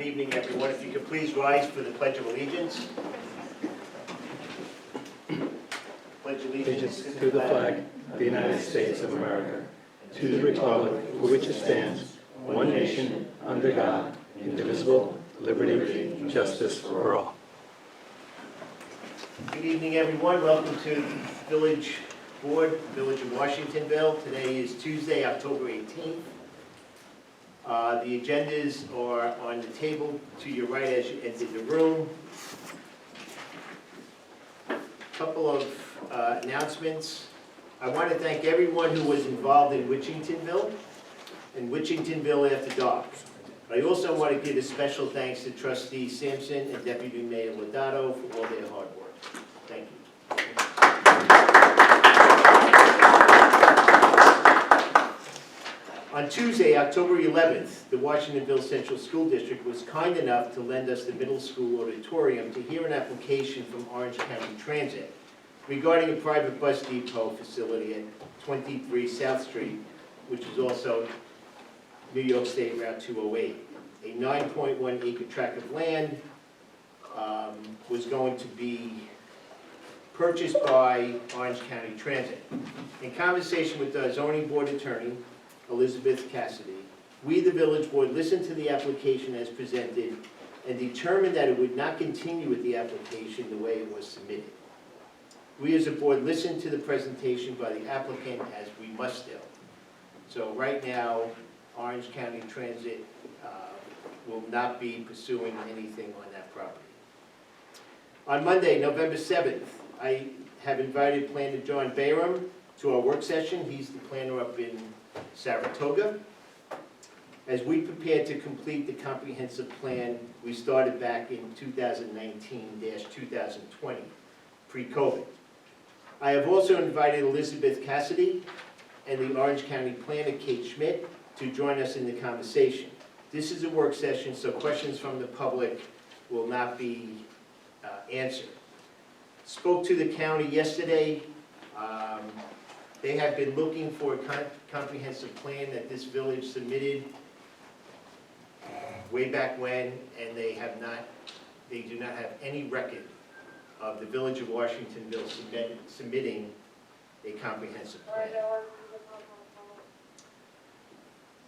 Good evening, everyone. If you could please rise for the Pledge of Allegiance. Pledge Allegiance to the flag of the United States of America, to the republic for which it stands, one nation, under God, indivisible, liberty, and justice for all. Good evening, everyone. Welcome to the Village Board, Village of Washingtonville. Today is Tuesday, October 18th. The agendas are on the table to your right as you enter the room. A couple of announcements. I want to thank everyone who was involved in Washingtonville and Washingtonville After Dark. I also want to give a special thanks to Trustee Sampson and Deputy Mayor Lodato for all their hard work. Thank you. On Tuesday, October 11th, the Washingtonville Central School District was kind enough to lend us the middle school auditorium to hear an application from Orange County Transit regarding a private bus depot facility at 23 South Street, which is also New York State Route 208. A 9.1 acre tract of land was going to be purchased by Orange County Transit. In conversation with the zoning board attorney, Elizabeth Cassidy, we, the village board, listened to the application as presented and determined that it would not continue with the application the way it was submitted. We as a board listened to the presentation by the applicant, as we must do. So right now, Orange County Transit will not be pursuing anything on that property. On Monday, November 7th, I have invited Planner John Bayram to our work session. He's the planner up in Saratoga. As we prepare to complete the comprehensive plan we started back in 2019-2020, pre-COVID. I have also invited Elizabeth Cassidy and the Orange County planner, Kate Schmidt, to join us in the conversation. This is a work session, so questions from the public will not be answered. Spoke to the county yesterday. They have been looking for a comprehensive plan that this village submitted way back when, and they do not have any record of the Village of Washingtonville submitting a comprehensive plan.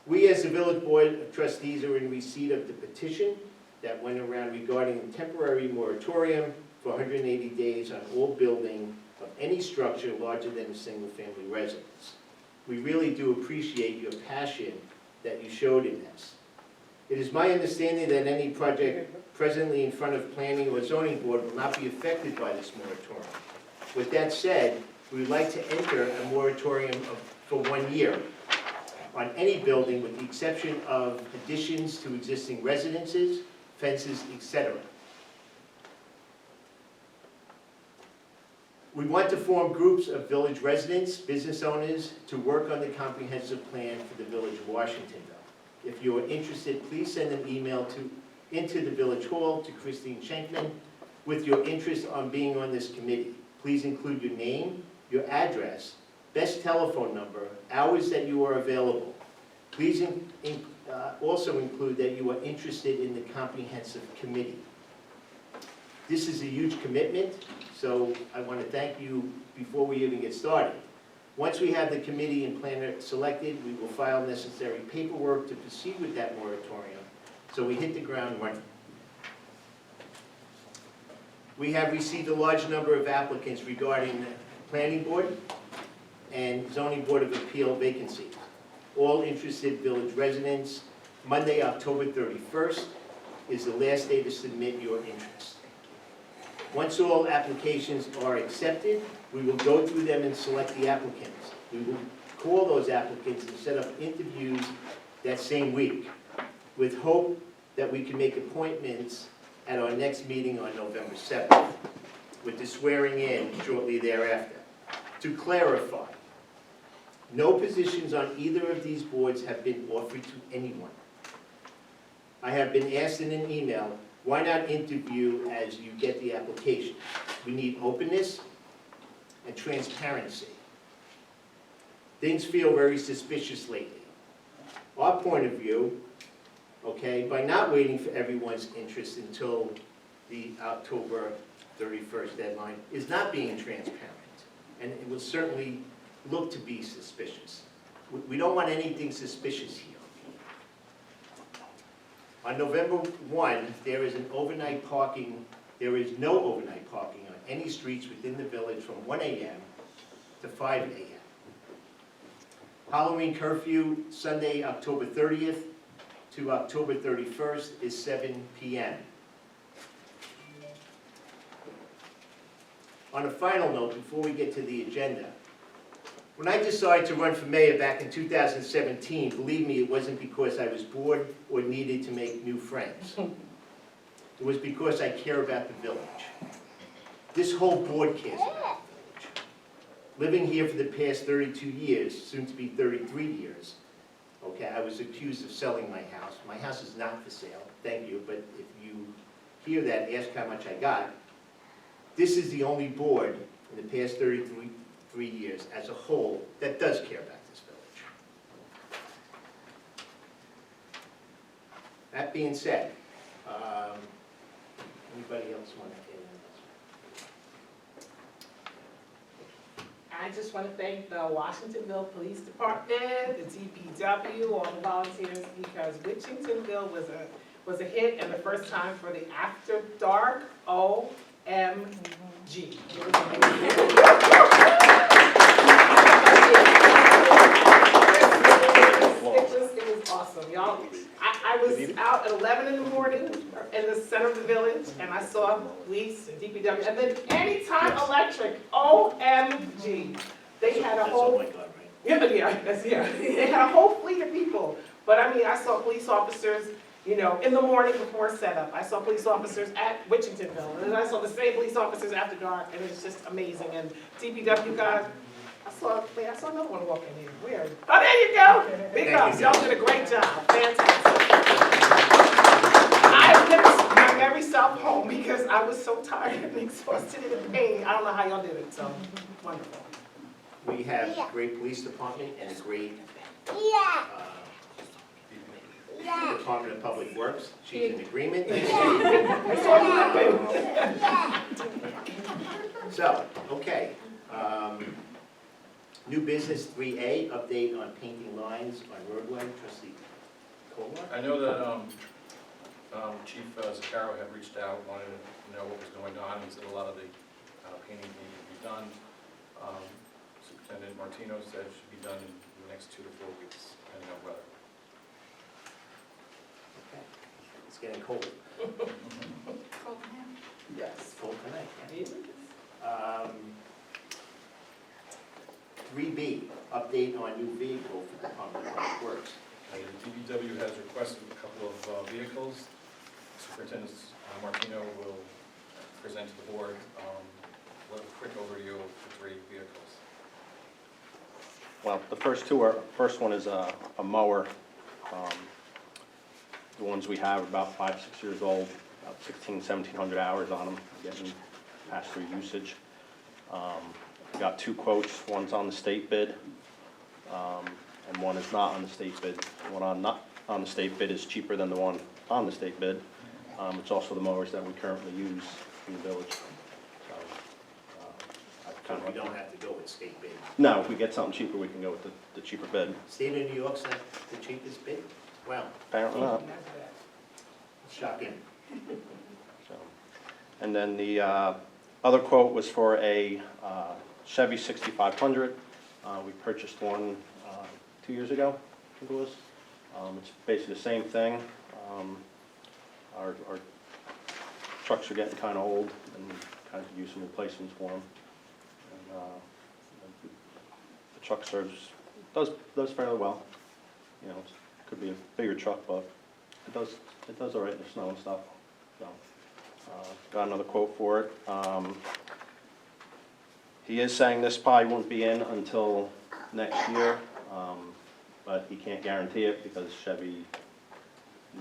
We, as the Village Board of Trustees, are in receipt of the petition that went around regarding a temporary moratorium for 180 days on all building of any structure larger than a single-family residence. We really do appreciate your passion that you showed in this. It is my understanding that any project presently in front of Planning or Zoning Board will not be affected by this moratorium. With that said, we would like to enter a moratorium for 1 year on any building with the exception of additions to existing residences, fences, etc. We want to form groups of village residents, business owners, to work on the comprehensive plan for the Village of Washingtonville. If you are interested, please send an email into the Village Hall to Christine Schenkman with your interest on being on this committee. Please include your name, your address, best telephone number, hours that you are available. Please also include that you are interested in the comprehensive committee. This is a huge commitment, so I want to thank you before we even get started. Once we have the committee and planner selected, we will file necessary paperwork to proceed with that moratorium, so we hit the ground running. We have received a large number of applicants regarding the Planning Board and Zoning Board of Appeal vacancies. All interested village residents, Monday, October 31st is the last day to submit your interest. Once all applications are accepted, we will go through them and select the applicants. We will call those applicants and set up interviews that same week, with hope that we can make appointments at our next meeting on November 7th, with the swearing in shortly thereafter. To clarify, no positions on either of these boards have been offered to anyone. I have been asked in an email, why not interview as you get the application? We need openness and transparency. Things feel very suspicious lately. Our point of view okay, by not waiting for everyone's interest until the October 31st deadline, is not being transparent, and it will certainly look to be suspicious. We don't want anything suspicious here. On November 1, there is no overnight parking on any streets within the village from 1 a.m. to 5 a.m. Halloween curfew, Sunday, October 30th to October 31st is 7 p.m. On a final note, before we get to the agenda, when I decided to run for mayor back in 2017, believe me, it wasn't because I was bored or needed to make new friends. It was because I care about the village. This whole board cares about the village. Living here for the past 32 years, soon to be 33 years, okay, I was accused of selling my house. My house is not for sale, thank you, but if you hear that, ask how much I got. This is the only board in the past 33 years as a whole that does care about this village. That being said, anybody else want to add I just want to thank the Washingtonville Police Department, the DPW, all the volunteers, because Washingtonville was a hit, and the first time for the After Dark OMG. It was awesome, y'all. I was out at 11 in the morning in the center of the village, and I saw police and DPW, and then Anytime Electric, OMG. They had a That's whole, oh my God, right? yeah, they had a whole fleet of people. But I mean, I saw police officers, you know, in the morning before setup. I saw police officers at Washingtonville, and then I saw the same police officers after dark, and it's just amazing. And DPW guys, I saw another one walk in here. Where? Oh, there you go. Big ups. Y'all did a great job. Fantastic. I took my very self home because I was so tired and exhausted and in pain. I don't know how y'all did it, so wonderful. We have a great police department and a great Department of Public Works. She's in agreement. So, okay. New business 3A, update on painting lines on roadway. Trustee Kolar? I know that Chief Zaccaro had reached out, wanted to know what was going on. He said a lot of the painting needed to be done. Superintendent Martino said it should be done in the next 2 to 4 weeks, depending on weather. Okay. It's getting cold. Yes. Cold tonight. 3B, update on new vehicle for the Department of Public Works. The DPW has requested a couple of vehicles. Superintendent Martino will present to the board a quick overview of the 3 vehicles. Well, the first one is a mower. The ones we have are about 5, 6 years old, about 1,700 hours on them, getting past through usage. We got 2 quotes, one's on the state bid, and one is not on the state bid. The one not on the state bid is cheaper than the one on the state bid. It's also the mowers that we currently use in the village. So we don't have to go with state bid. No, if we get something cheaper, we can go with the cheaper bid. State of New York's not the cheapest bid? Wow, Apparently not. shocking. So, and then the other quote was for a Chevy 6500. We purchased one 2 years ago, I think it was. It's basically the same thing. Our trucks are getting kind of old, and we kind of use some replacements for them. And, the truck does fairly well. You know, it could be a bigger truck, but it does all right in the snow and stuff. So, got another quote for it. He is saying this probably won't be in until next year, but he can't guarantee it because Chevy,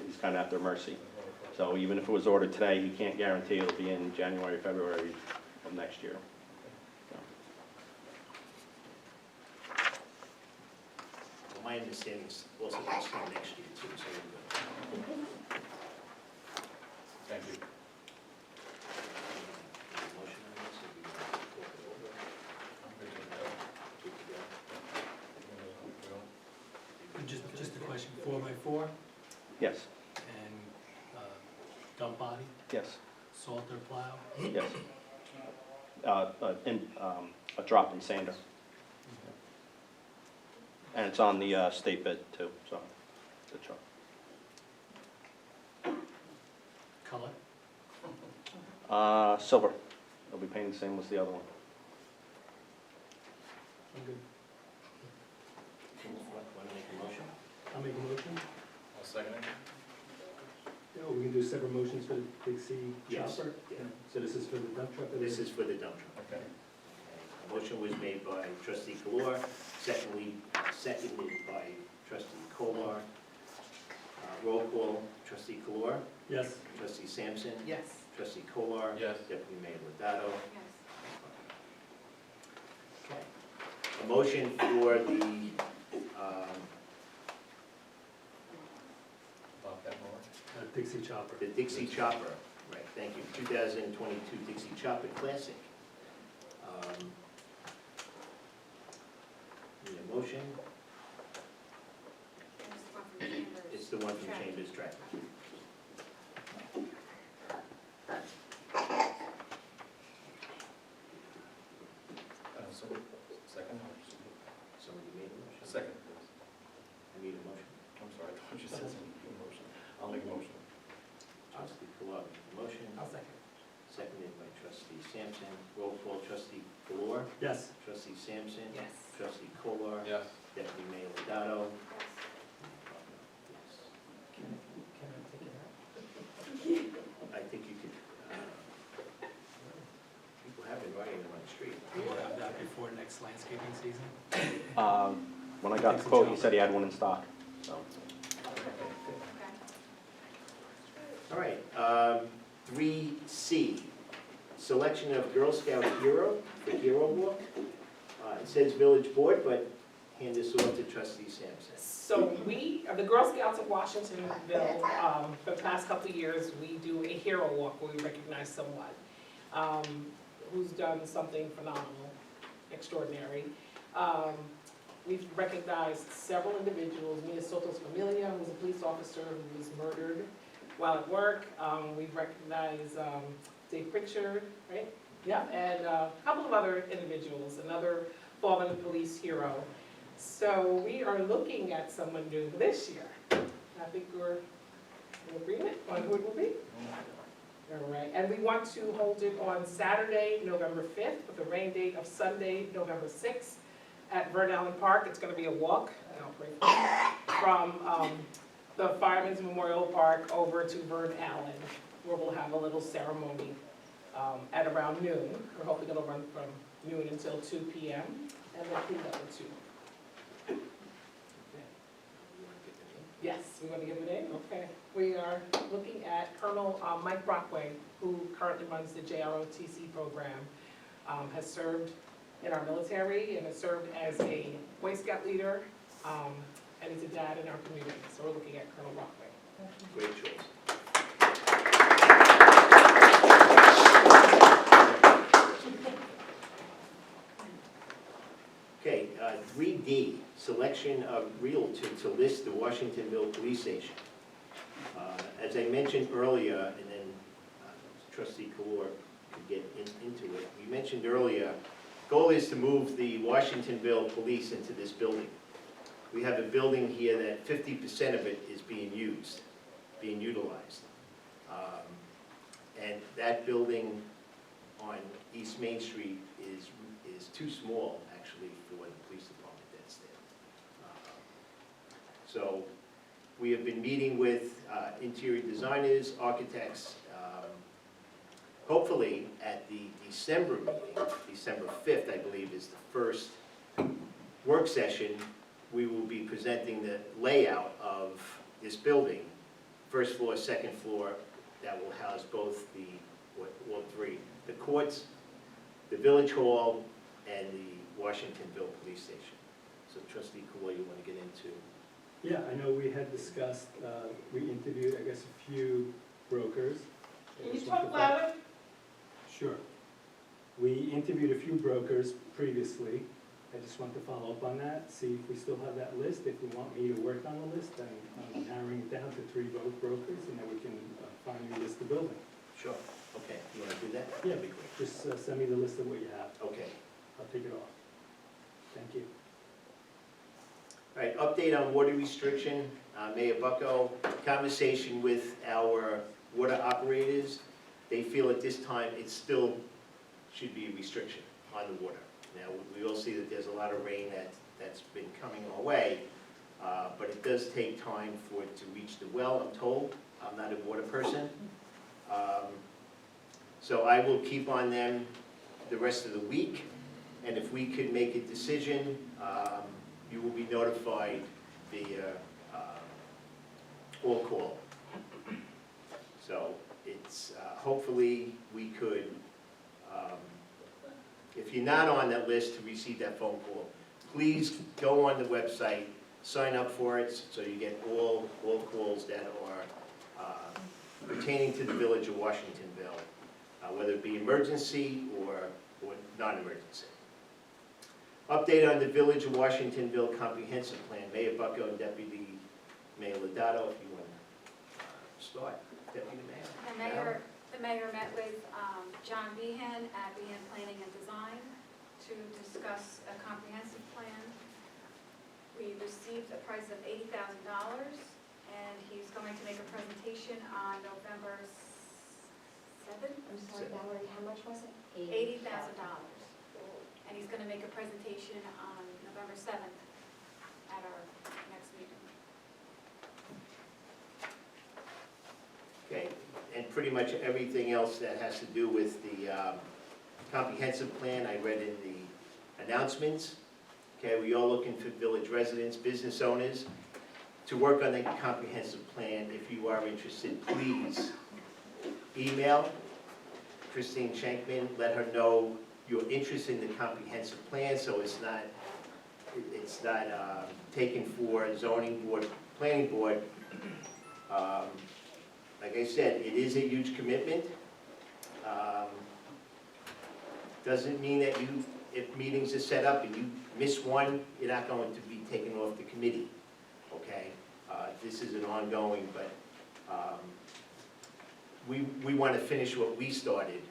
he's kind of at their mercy. So even if it was ordered today, he can't guarantee it'll be in January, February of next year. My understanding is also going to start next year too, so we're good. Thank you. Motion on this, or we want to talk it over? I'm good to go. Good to go. Just a question, 4x4 Yes, and dump body, yes, salter plow? yes. A drop in sander. And it's on the state bid too, so, the truck. Color? Silver. It'll be painted the same as the other one. I'm good. Want to make a motion? I'll make a motion. I'll second it. Yeah, we can do separate motions for the Big C Yes. chopper? Yeah. So this is for the dump truck? or This is for the dump truck. Okay. A motion was made by trustee Kolar, seconded by trustee Kolar. Roll call, trustee Kolar, Yes. trustee Sampson, Yes. trustee Kolar. Yes. Deputy Mayor Lodato. Yes. Okay. A motion for the, Bobcat mower. Dixie chopper. the Dixie Chopper, right, thank you, 2022 Dixie Chopper Classic. Need a motion? It's the one from Chambers Tractor. So, second? Somebody made a motion? Second, please. I need a motion. I'm sorry, I thought you said something. A motion. I'll make a motion. Trustee Kolar, motion, I'll second. seconded by trustee Sampson. Roll call, trustee Kolar, Yes. trustee Sampson. Yes. Trustee Kolar. Yes. Deputy Mayor Lodato. Can I take it out? I think you could, people have been riding them on the street. We'll have that before next landscaping season. When I got the quote, he said he had one in stock, so. All right, 3C, selection of Girl Scout hero, the hero walk. It says village board, but hand this off to trustee Sampson. So we, the Girl Scouts of Washingtonville, for the past couple of years, we do a hero walk where we recognize someone who's done something phenomenal, extraordinary. We've recognized several individuals, Mia Soto's Familia, who's a police officer who was murdered while at work. We've recognized Dave Pritchard, right? Yeah, and a couple of other individuals, another fallen police hero. So we are looking at someone new this year. I think we're in agreement on who it will be. All right, and we want to hold it on Saturday, November 5th, with a rain date of Sunday, November 6th, at Vern Allen Park. It's gonna be a walk, and I'll pray for you, from the Fireman's Memorial Park over to Vern Allen, where we'll have a little ceremony at around noon. We're hoping it'll run from noon until 2 p.m. and then clean up at 2. Yes, we want to give it a name? Okay. We are looking at Colonel Mike Brockway, who currently runs the JROTC program, has served in our military and has served as a Boy Scout leader, and is a dad in our community. So we're looking at Colonel Brockway. Great choice. Okay, 3D, selection of realtor to list the Washingtonville Police Station. As I mentioned earlier, and then trustee Kolar could get into it, we mentioned earlier, goal is to move the Washingtonville Police into this building. We have a building here that 50% of it is being used, being utilized. And that building on East Main Street is too small, actually, for the police department that's there. So we have been meeting with interior designers, architects. Hopefully, at the December meeting, December 5th, I believe, is the first work session, we will be presenting the layout of this building, first floor, second floor, that will house both all three, the courts, the village hall, and the Washingtonville Police Station. So trustee Kolar, you want to get into Yeah, I know we had discussed, we interviewed, I guess, a few brokers. I Can you just want talk to- louder? Sure. We interviewed a few brokers previously. I just want to follow up on that, see if we still have that list. If you want me to work on the list, then I'm narrowing it down to 3 brokers, and then we can finally list the building. Sure. Okay, you wanna do that? Yeah, be quick. Just send me the list of what you have. Okay. I'll take it off. Thank you. All right, update on water restriction. Mayor Bucko, conversation with our water operators. They feel at this time it still should be a restriction on the water. Now, we all see that there's a lot of rain that's been coming our way, but it does take time for it to reach the well, I'm told. I'm not a water person. So I will keep on them the rest of the week, and if we could make a decision, you will be notified via all call. So it's, hopefully we could, if you're not on that list to receive that phone call, please go on the website, sign up for it, so you get all calls that are pertaining to the village of Washingtonville, whether it be emergency or non-emergency. Update on the Village of Washingtonville Comprehensive Plan. Mayor Bucko and Deputy Mayor Lodato, if you want to start. Deputy Mayor. The mayor met with John Behan at Behan Planning and Design to discuss a comprehensive plan. We received a price of $80,000, and he's going to make a presentation on November 7th. I'm sorry, Valerie, how much was it? $80,000. And he's going to make a presentation on November 7th at our next meeting. Okay, and pretty much everything else that has to do with the comprehensive plan, I read in the announcements. Okay, we are looking for village residents, business owners, to work on the comprehensive plan. If you are interested, please email Christine Shankman, let her know your interest in the comprehensive plan, so it's not taken for zoning board, planning board. Like I said, it is a huge commitment. Doesn't mean that if meetings are set up and you miss one, you're not going to be taken off the committee, okay? This is an ongoing, but we want to finish what we started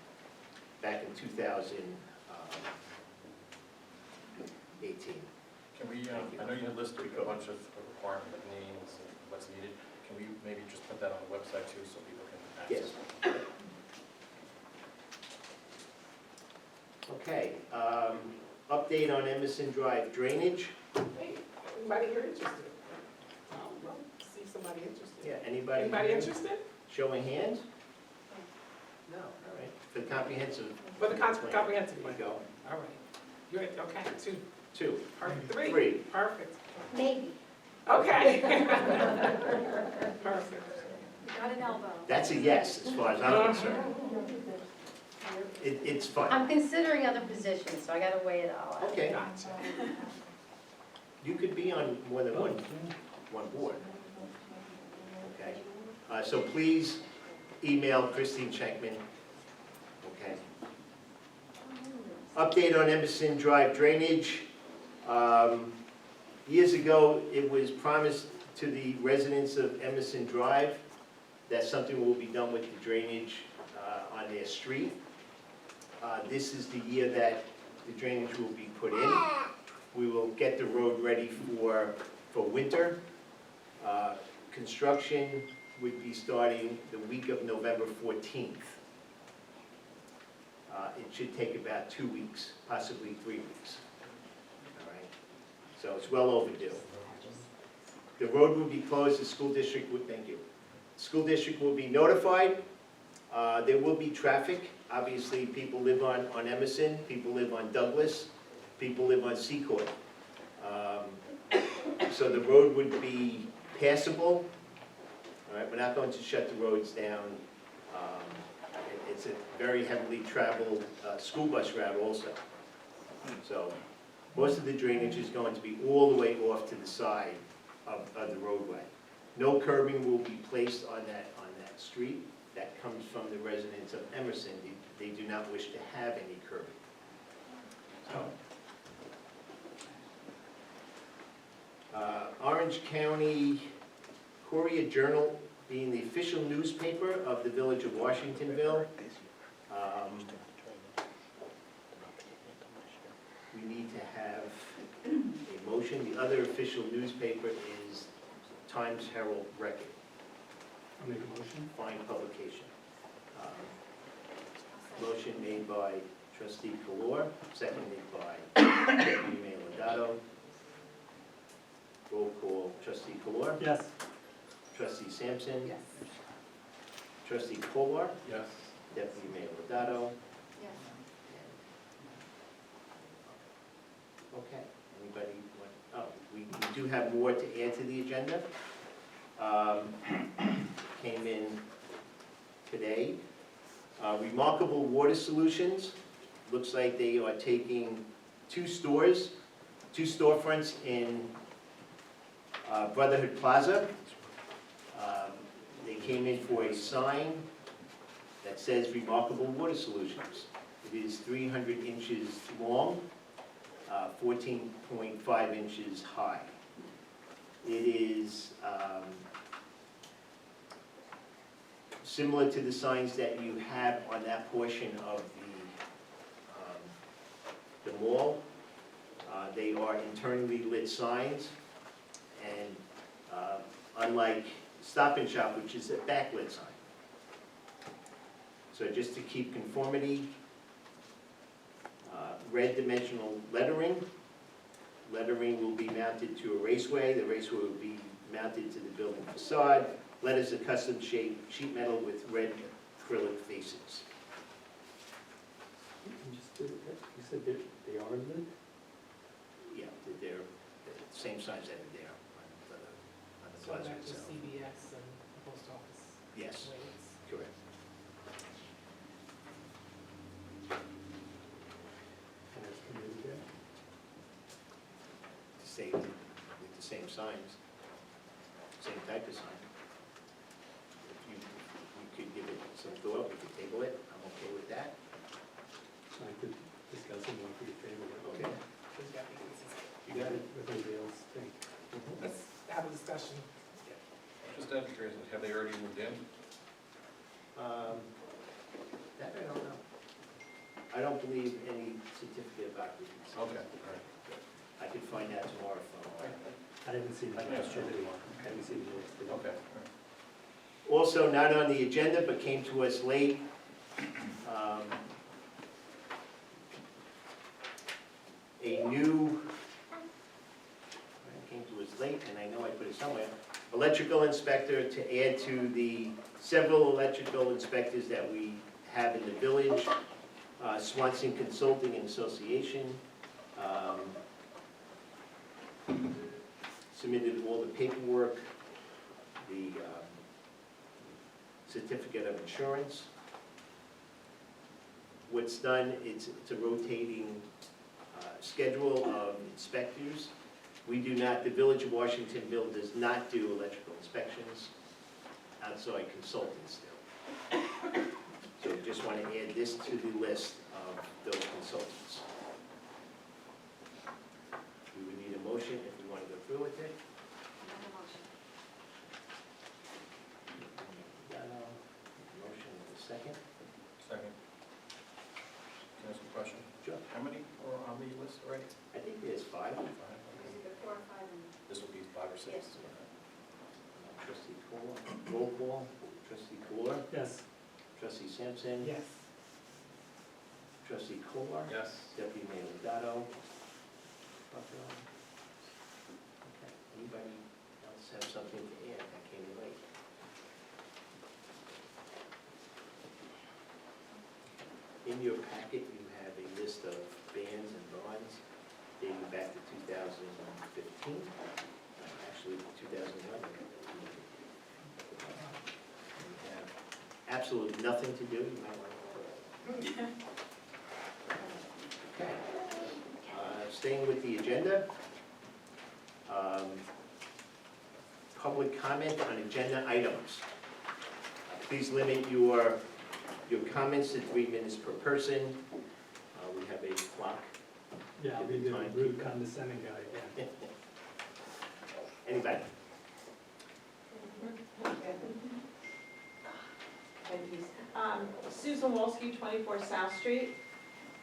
back in 2018. Can we, I know you had listed a bunch of requirement names and what's needed. Can we maybe just put that on the website too, so people can access Yes. it? Okay, update on Emerson Drive drainage. Hey, anybody here interested? Well, see somebody interested. Yeah, anybody? Anybody interested? Show of hands? No, all right. For the comprehensive. For the comprehensive There plan? you go. All right. You're, okay, 2, 2. perfect, 3. Three. Perfect. Maybe. Okay. Perfect. We got an elbow. That's a yes, as far as I'm concerned. It's fun. I'm considering other positions, so I gotta weigh it all out. Okay, Gotcha. you could be on more than one board. Okay, so please email Christine Schenkman. Okay. Update on Emerson Drive drainage. Years ago, it was promised to the residents of Emerson Drive that something will be done with the drainage on their street. This is the year that the drainage will be put in. We will get the road ready for winter. Construction would be starting the week of November 14th. It should take about 2 weeks, possibly 3 weeks. All right, so it's well overdue. The road will be closed, the school district would, thank you. School district will be notified. There will be traffic. Obviously, people live on Emerson, people live on Douglas, people live on Secord. So the road would be passable. All right, we're not going to shut the roads down. It's a very heavily traveled school bus route also. So most of the drainage is going to be all the way off to the side of the roadway. No curbing will be placed on that street. That comes from the residents of Emerson. They do not wish to have any curbing. Orange County Courier Journal being the official newspaper of the village of Washingtonville. We need to have a motion. The other official newspaper is Times Herald Record, I'll make a motion. fine publication. Motion made by trustee Kolar, seconded by deputy mayor Lodato. Roll call, trustee Kolar, Yes. trustee Sampson, Yes. trustee Kolar, Yes. deputy mayor Lodato. Yes. Okay, anybody want, we do have more to add to the agenda. Came in today. Remarkable Water Solutions, looks like they are taking two storefronts in Brotherhood Plaza. They came in for a sign that says Remarkable Water Solutions. It is 300 inches long, 14.5 inches high. It is similar to the signs that you have on that portion of the mall. They are internally lit signs, and unlike Stop and Shop, which is a backlit sign. So just to keep conformity, red dimensional lettering. Lettering will be mounted to a raceway. The raceway will be mounted to the building facade. Letters are custom shaped sheet metal with red acrylic faces. You said they are lit? Yeah, they're the same signs that are there on the So plaza back to itself. CBS and the post office. Yes, ways. correct. And it's committed there? Same, with the same signs, same type of sign. If you could give it some thought, we could table it, I'm okay with that. So I could discuss it more for your favor. Okay. There's got to be consistent. You got it? What everybody else think. Let's have a discussion. Just out of curiosity, have they already moved in? That I don't know. I don't believe any certificate of occupancy. Okay, all right. I could find out tomorrow from. I didn't see the Yeah, sure. activity. I didn't see the activity. Okay, all right. Also, not on the agenda, but came to us late. A new, it came to us late, and I know I put it somewhere, electrical inspector to add to the several electrical inspectors that we have in the village. Swanson Consulting and Association submitted all the paperwork, the certificate of insurance. What's done, it's a rotating schedule of inspectors. We do not, the Village of Washingtonville does not do electrical inspections, outside consultants do. So just want to add this to the list of those consultants. We would need a motion if we want to go through with it. Another motion. Motion with a second. Second. Can I ask a question? Sure. How many are on the list already? I think there's five. Five. There's either 4 or 5 and This will be 5 or 6. Yes. Trustee Kolar, roll call. Trustee Kolar, Yes. trustee Sampson. Yes. Trustee Kolar. Yes. Deputy Mayor Lodato. Okay. Anybody else have something to add that came in late? In your packet, you have a list of bans and bonds dating back to 2015, actually 2011. We have absolutely nothing to do, you might want to. Okay. Staying with the agenda, public comment on agenda items. Please limit your comments to 3 minutes per person. We have a clock. Yeah, I'll be the rude condescending guy again. Anybody? Susan Wolski, 24 South Street.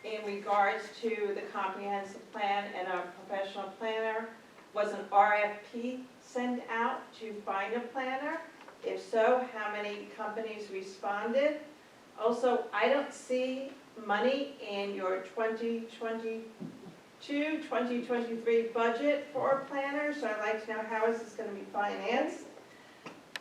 In regards to the comprehensive plan and our professional planner, was an RFP sent out to find a planner? If so, how many companies responded? Also, I don't see money in your 2022, 2023 budget for a planner, so I'd like to know how is this going to be financed?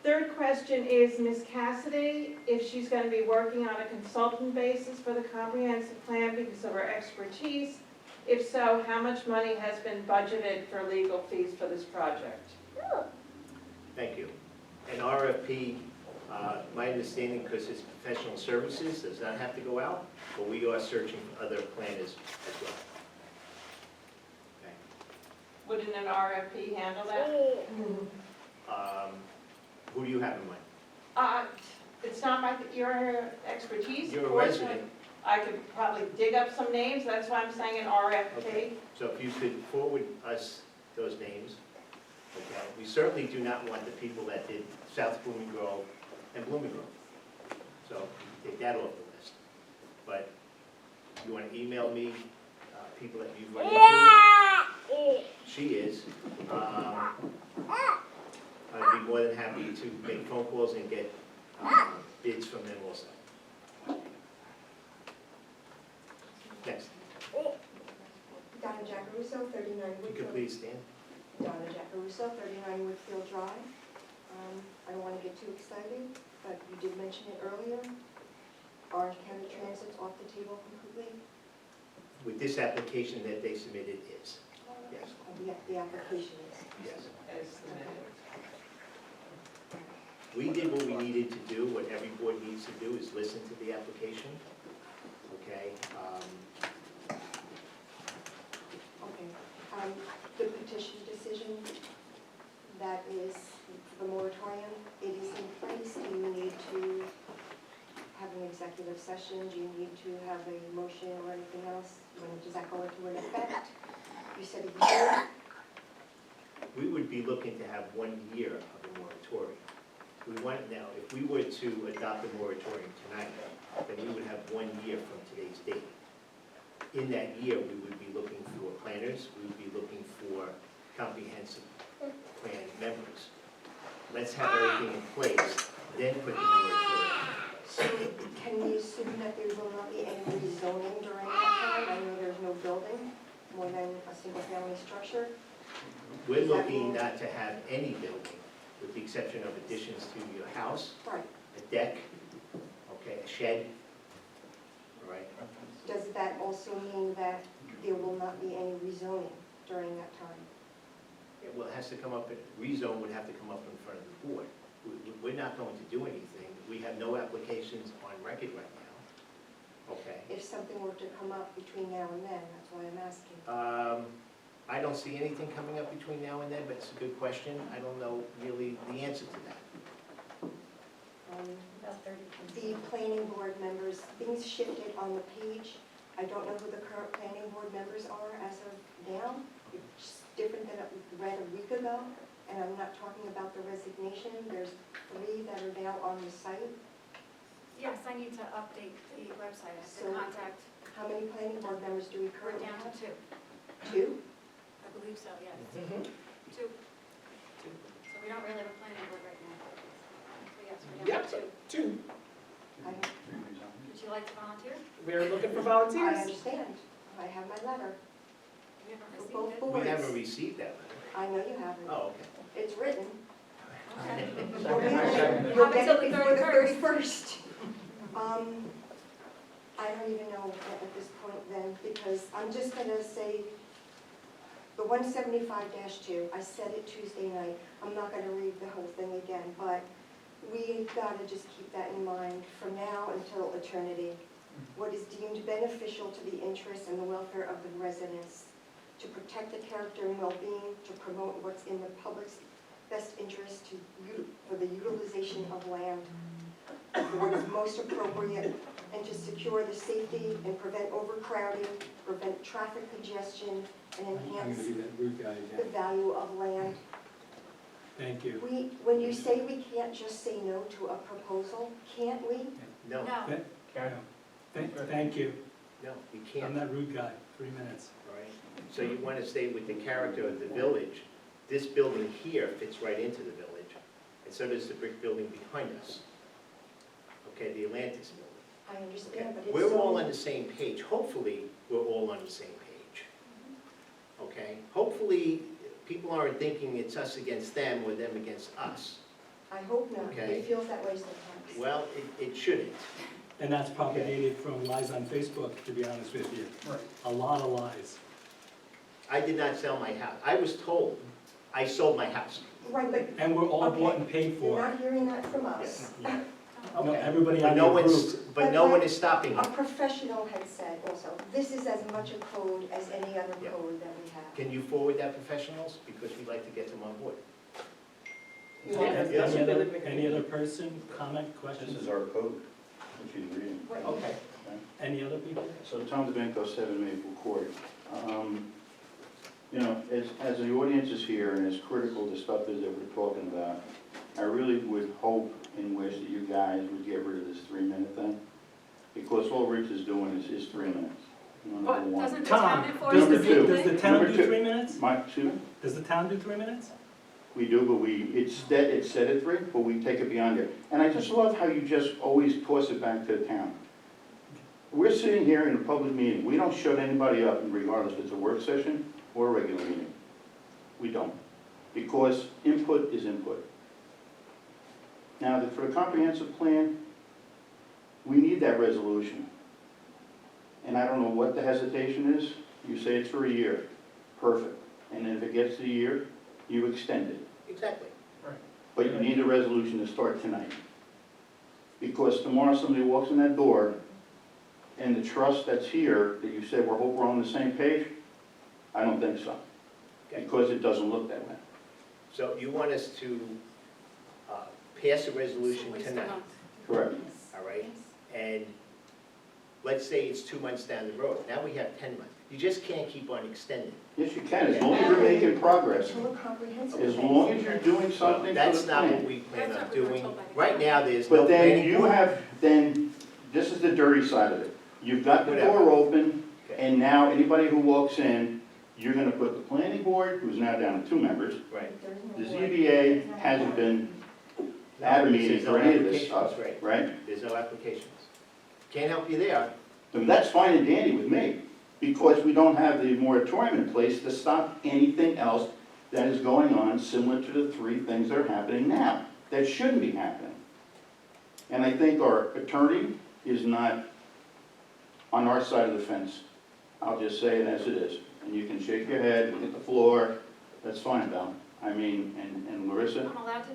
Third question is Ms. Cassidy, if she's going to be working on a consultant basis for the comprehensive plan because of her expertise. If so, how much money has been budgeted for legal fees for this project? Thank you. An RFP, my understanding, because it's professional services, does not have to go out, but we are searching for other planners as well. Okay. Wouldn't an RFP handle that? Who do you have in mind? It's not your expertise. You're a resident. I could probably dig up some names, that's why I'm saying an RFP. Okay. So if you could forward us those names, okay? We certainly do not want the people that did South Blooming Grove and Blooming Grove. So take that off the list. But you want to email me people that you've run into? She is. I'd be more than happy to make phone calls and get bids from them also. Next, Donna Jacaruso, 39 you could Woodfield. please stand. Donna Jacaruso, 39 Woodfield Drive. I don't want to get too excited, but you did mention it earlier. Orange County Transit's off the table completely. With this application that they submitted is, yes, The application is. yes. As submitted. We did what we needed to do, what every board needs to do is listen to the application, okay? Okay. The petition decision, that is the moratorium, it is in place. Do you need to have an executive session? Do you need to have a motion or anything else? Does that go into an effect? You said a year. We would be looking to have 1 year of a moratorium. We want, now, if we were to adopt a moratorium tonight, then we would have 1 year from today's date. In that year, we would be looking for planners, we would be looking for comprehensive plan members. Let's have everything in place, then put the moratorium. So can we assume that there will not be any rezoning during that time? I know there's no building, more than a single-family structure. We're looking not to have any building, with the exception of additions to your house, Right. a deck, okay, a shed, all right? Does that also mean that there will not be any rezoning during that time? Well, it has to come up, rezone would have to come up in front of the board. We're not going to do anything. We have no applications on record right now, okay? If something were to come up between now and then, that's why I'm asking. I don't see anything coming up between now and then, but it's a good question. I don't know really the answer to that. About 30. The planning board members, things shifted on the page. I don't know who the current planning board members are as of now. It's different than it read a week ago, and I'm not talking about the resignation. There's 3 that are now on the site. Yes, I need to update the website, I have to So- contact, How many planning board members do we we're currently down to have? 2, 2? I believe so, yes, Mm-hmm. 2. So we don't really have a planning board right now. So yes, we're down to 2. 2. I Would you like to volunteer? We're looking for I volunteers. understand. I have my letter We haven't for received both it. boards. We haven't received that letter. I know you haven't. Oh, okay. It's written. Okay. You'll Have get until it the before the 31st. 31st. I don't even know at this point then, because I'm just gonna say, the 175-2, I said it Tuesday night, I'm not gonna read the whole thing again, but we gotta just keep that in mind from now until eternity. What is deemed beneficial to the interests and the welfare of the residents, to protect the character and well-being, to promote what's in the public's best interest for the utilization of land for what is most appropriate and to secure the safety and prevent overcrowding, prevent traffic congestion, and I'm gonna enhance be that rude guy the again. value of land. Thank you. When you say we can't just say no to a proposal, can't we? No, No, Thank you. no, we I'm can't. that rude guy. 3 minutes. All right. So you want to stay with the character of the village. This building here fits right into the village, and so does the brick building behind us. Okay, the Atlantis building. I Okay, understand, but it's we're all so, on the same page. Hopefully, we're all on the same page. Okay? Hopefully, people aren't thinking it's us against them or them against us. I hope not. Okay. It feels that way sometimes. Well, it shouldn't. And that's propagated from lies on Facebook, to be honest with you. Right. A lot of lies. I did not sell my house. I was told I sold my house. Right, but And we're all Okay. bought and paid you're for. not hearing that from us. Yeah. No, Okay. everybody But on no your one's, group. but no one is stopping A it. professional had said also, this is as much a code as any other Yeah. code that we have. Can you forward that professionals? Because we'd like to get them on board. Yeah, Any other person, comment, This questions? is our code, which you're reading. Right. Okay. Any other people? So Tom DeBenko, 7 Maple Court. You know, as the audience is here and as critical the stuff is that we're talking about, I really would hope and wish that you guys would get rid of this 3-minute thing. Because all Rich is doing is 3 minutes. You know, But number one. doesn't the Tom, town enforce Number the two. same Does the thing? town Number do two. 3 minutes? My, two, Does the town do 3 minutes? we do, but it's set at 3, but we take it beyond it. And I just love how you just always toss it back to the town. We're sitting here in a public meeting. We don't shut anybody up regardless if it's a work session or a regular meeting. We don't. Because input is input. Now, for the comprehensive plan, we need that resolution. And I don't know what the hesitation is. You say it's for a year. Perfect. And then if it gets to a year, you extend it. Exactly. But you need a resolution to start tonight. Because tomorrow somebody walks in that door and the trust that's here, that you said, hope we're on the same page, I don't think so. Okay. Because it doesn't look that way. So you want us to pass a resolution Waste of tonight, month. Correct. all right? And let's say it's 2 months down the road. Now we have 10 months. You just can't keep on extending. Yes, you can, as long as you're making progress. Until a comprehensive. As plan. long as you're doing something for the That's not what plan. we plan That's on what we were doing. told by the Right now, there's no But then planning you board. have, this is the dirty side of it. You've got the Whatever. door open, Okay. and now anybody who walks in, you're gonna put the planning board, who's now down to 2 members. Right. There's no The board. ZBA hasn't been at a No, meeting there's for no any of this applications, stuff, right. right? There's no applications. Can't help you there. And that's fine and dandy with me, because we don't have the moratorium in place to stop anything else that is going on similar to the 3 things that are happening now, that shouldn't be happening. And I think our attorney is not on our side of the fence. I'll just say it as it is. And you can shake your head, look at the floor, that's fine, Val. I mean, and Larissa, I'm allowed to